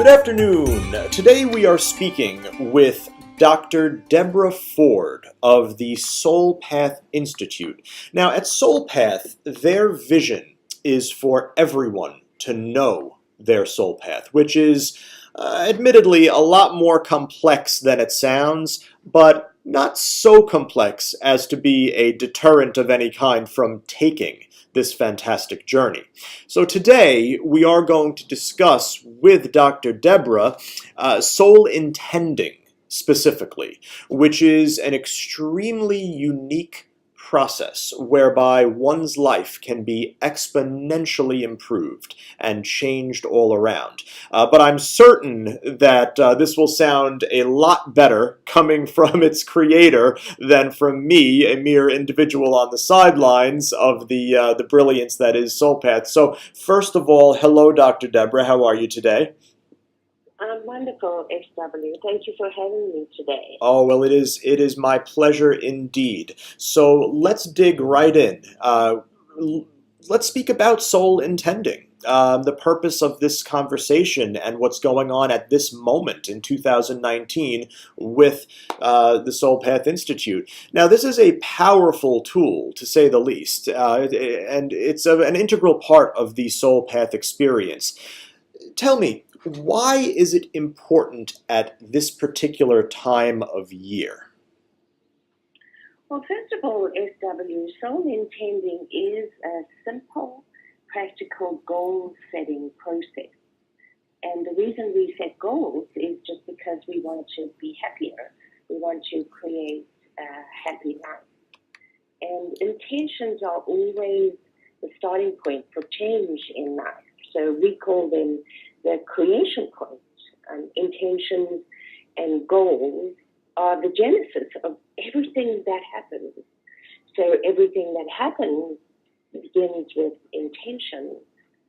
Good afternoon. Today we are speaking with Dr. Deborah Ford of the SolePath Institute. Now, at SolePath, their vision is for everyone to know their soul path, which is admittedly a lot more complex than it sounds, but not so complex as to be a deterrent of any kind from taking this fantastic journey. So today we are going to discuss with Dr. Deborah soul intending specifically, which is an extremely unique process whereby one's life can be exponentially improved and changed all around. But I'm certain that this will sound a lot better coming from its creator than from me, a mere individual on the sidelines of the brilliance that is SolePath. So first of all, hello, Dr. Deborah. How are you today? I'm wonderful, SW. Thank you for having me today. Oh, well, it is my pleasure indeed. So let's dig right in. Let's speak about soul intending, the purpose of this conversation and what's going on at this moment in 2019 with the SolePath Institute. Now, this is a powerful tool, to say the least, and it's an integral part of the SolePath experience. Tell me, why is it important at this particular time of year? Well, first of all, SW, soul intending is a simple, practical goal-setting process. And the reason we set goals is just because we want to be happier. We want to create a happy life. And intentions are always the starting point for change in life. So we call them the creation point. Intentions and goals are the genesis of everything that happens. So everything that happens begins with intention.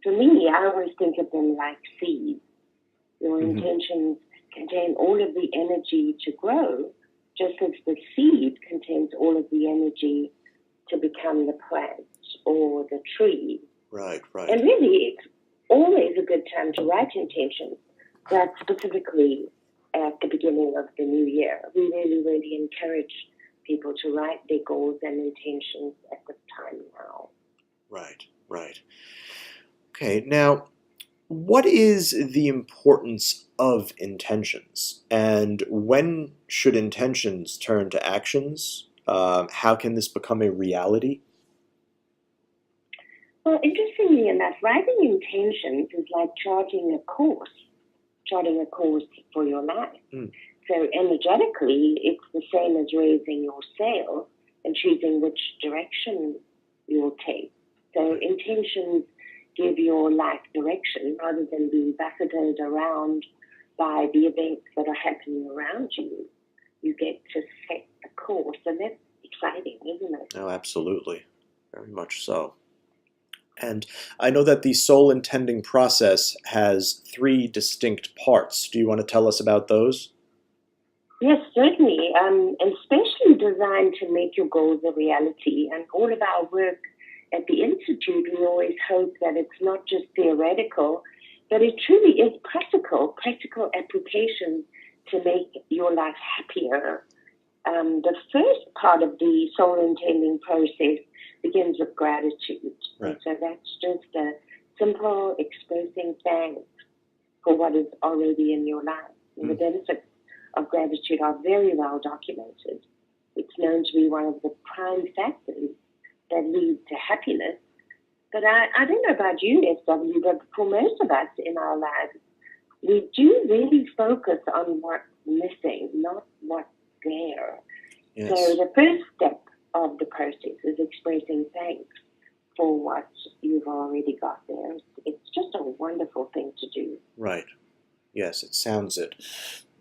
For me, I always think of them like seeds. Your intentions contain all of the energy to grow, just as the seed contains all of the energy to become the plant or the tree. Right. And really, it's always a good time to write intentions, but specifically at the beginning of the new year. We really encourage people to write their goals and intentions at this time now. Right. Okay, now, what is the importance of intentions? And when should intentions turn to actions? How can this become a reality? Well, interestingly enough, writing intentions is like charting a course for your life. So energetically, it's the same as raising your sail and choosing which direction you'll take. So intentions give your life direction rather than being buffeted around by the events that are happening around you. You get to set the course, and that's exciting, isn't it? Oh, absolutely. Very much so. And I know that the soul intending process has 3 distinct parts. Do you want to tell us about those? Yes, certainly, and especially designed to make your goals a reality. And all of our work at the Institute, we always hope that it's not just theoretical, but it truly is practical application to make your life happier. The first part of the soul intending process begins with gratitude. Right. So that's just a simple expressing thanks for what is already in your life. And the benefits of gratitude are very well documented. It's known to be one of the prime factors that lead to happiness. But I don't know about you, SW, but for most of us in our lives, we do really focus on what's missing, not what's there. Yes. So the first step of the process is expressing thanks for what you've already got there. It's just a wonderful thing to do. Right. Yes, it sounds it.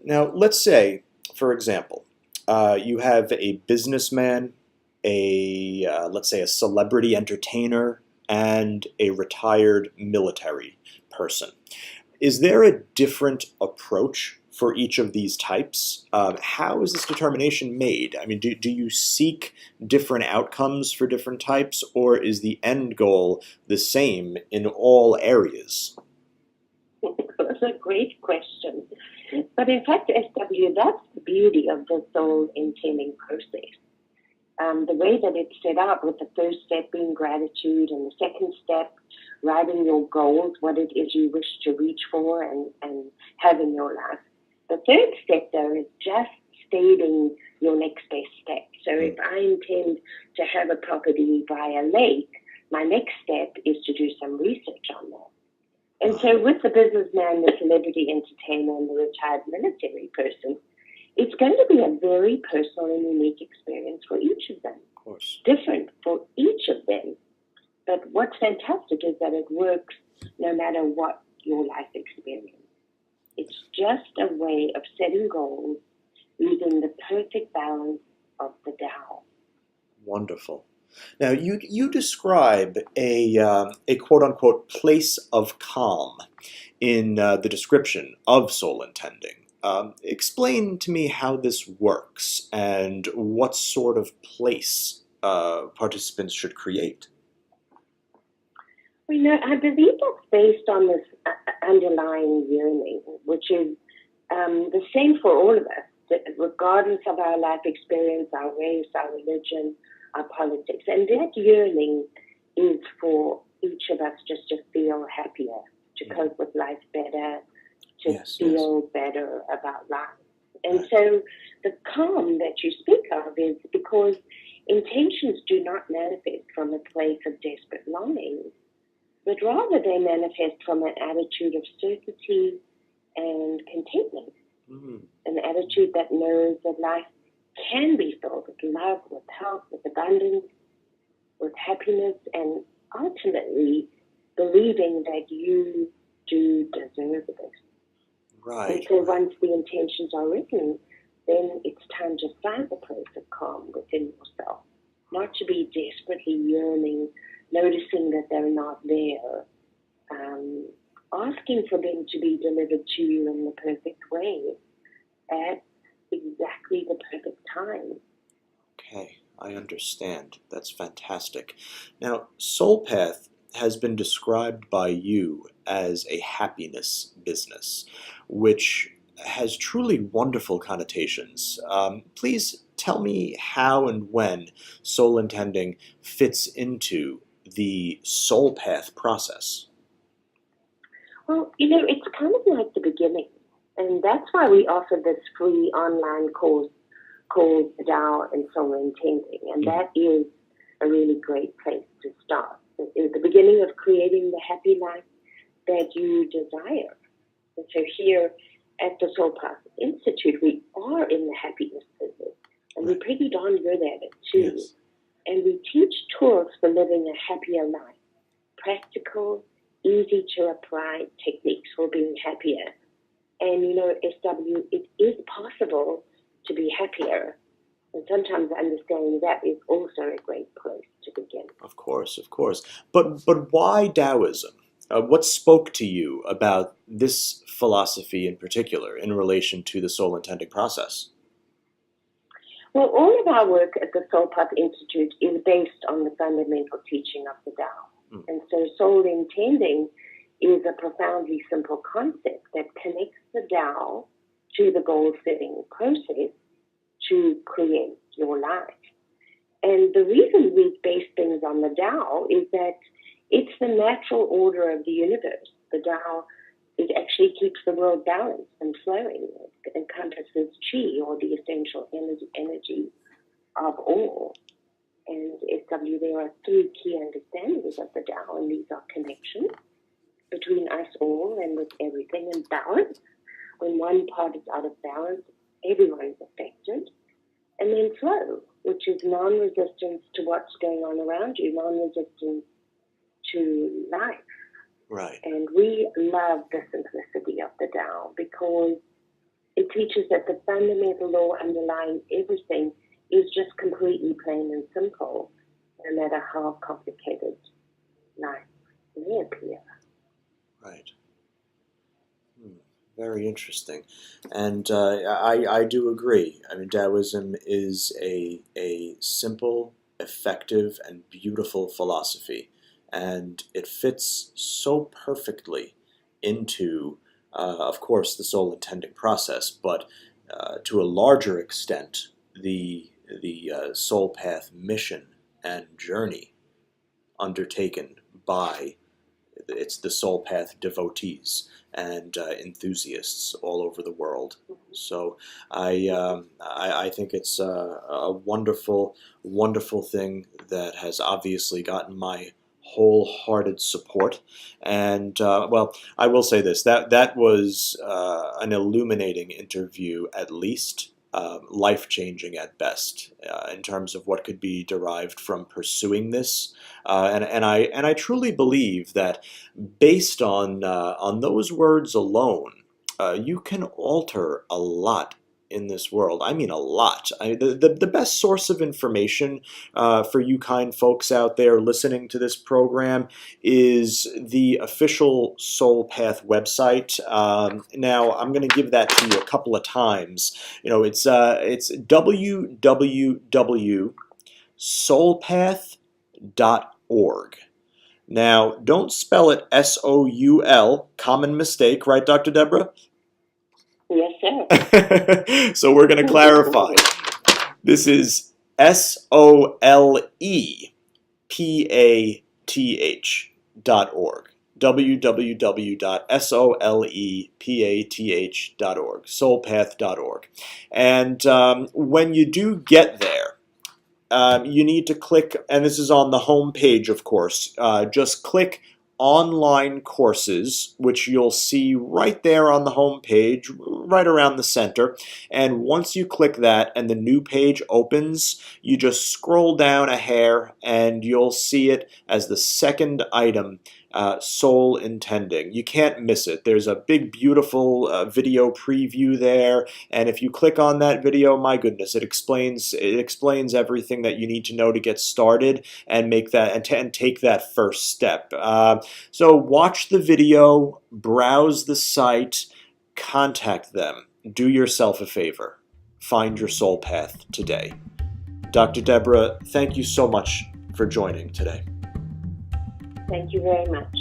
Now, let's say, for example, you have a businessman, let's say a celebrity entertainer, and a retired military person. Is there a different approach for each of these types? How is this determination made? I mean, do you seek different outcomes for different types, or is the end goal the same in all areas? That's a great question. But in fact, SW, that's the beauty of the soul intending process. The way that it's set up, with the first step being gratitude and the second step writing your goals, what it is you wish to reach for and have in your life. The third step, though, is just stating your next best step. So if I intend to have a property by a lake, my next step is to do some research on that. And so with the businessman, the celebrity entertainer, and the retired military person, it's going to be a very personal and unique experience for each of them. Of course. Different for each of them. But what's fantastic is that it works no matter what your life experience. It's just a way of setting goals using the perfect balance of the Tao. Wonderful. Now, you describe a quote-unquote place of calm in the description of soul intending. Explain to me how this works and what sort of place participants should create. Well, I believe that's based on this underlying yearning, which is the same for all of us, regardless of our life experience, our race, our religion, our politics. And that yearning is for each of us just to feel happier, to cope with life better, to feel better about life. And so the calm that you speak of is because intentions do not manifest from a place of desperate longing, but rather they manifest from an attitude of certainty and contentment, an attitude that knows that life can be filled with love, with health, with abundance, with happiness, and ultimately believing that you do deserve this. Right. And so once the intentions are written, then it's time to find the place of calm within yourself, not to be desperately yearning, noticing that they're not there, asking for them to be delivered to you in the perfect way at exactly the perfect time. Okay, I understand. That's fantastic. Now, SolePath has been described by you as a happiness business, which has truly wonderful connotations. Please tell me how and when soul intending fits into the SolePath process. Well, it's kind of like the beginning. And that's why we offer this free online course called Tao and Soul Intending. And that is a really great place to start. It's the beginning of creating the happy life that you desire. And so here at the SolePath Institute, we are in the happiness business. And we're pretty darn good at it, too. Yes. And we teach tools for living a happier life. Practical, easy to apply techniques for being happier. And, SW, it is possible to be happier. And sometimes understanding that is also a great place to begin. Of course, of course. But why Taoism? What spoke to you about this philosophy in particular in relation to the soul intending process? Well, all of our work at the SolePath Institute is based on the fundamental teaching of the Tao. And so soul intending is a profoundly simple concept that connects the Tao to the goal-setting process to create your life. And the reason we base things on the Tao is that it's the natural order of the universe. The Tao, it actually keeps the world balanced and flowing. It encompasses Qi, or the essential energy of all. And SW, there are three key understandings of the Tao, and these are connection between us all and with everything, and balance. When one part is out of balance, everyone is affected. And then flow, which is non-resistance to what's going on around you, non-resistance to life. Right. And we love the simplicity of the Tao because it teaches that the fundamental law underlying everything is just completely plain and simple, no matter how complicated life may appear. Right. Very interesting. And I do agree. I mean, Taoism is a simple, effective, and beautiful philosophy. And it fits so perfectly into of course, the soul intending process, but to a larger extent, the SolePath mission and journey undertaken by the SolePath devotees and enthusiasts all over the world. So I think it's a wonderful, wonderful thing that has obviously gotten my wholehearted support. And well, I will say this: that was an illuminating interview, at least. Life-changing at best in terms of what could be derived from pursuing this, and I truly believe that based on those words alone, you can alter a lot in this world. I mean, a lot. The best source of information for you kind folks out there listening to this program is the official SolePath website. Now, I'm going to give that to you a couple of times. It's www.solepath.org. Now, don't spell it S-O-U-L, common mistake, right, Dr. Deborah? Yes, sir. So we're going to clarify. This is SolePath.org. www.solepath.org. solepath.org. And when you do get there, you need to click, and this is on the home page, of course, just click online courses, which you'll see right there on the home page, right around the center. And once you click that and the new page opens, you just scroll down a hair and you'll see it as the second item, soul intending. You can't miss it. There's a big, beautiful video preview there, and if you click on that video, my goodness, it explains everything that you need to know to get started and make that and take that first step. So watch the video, browse the site, contact them. Do yourself a favor. Find your soul path today. Dr. Deborah, thank you so much for joining today. Thank you very much.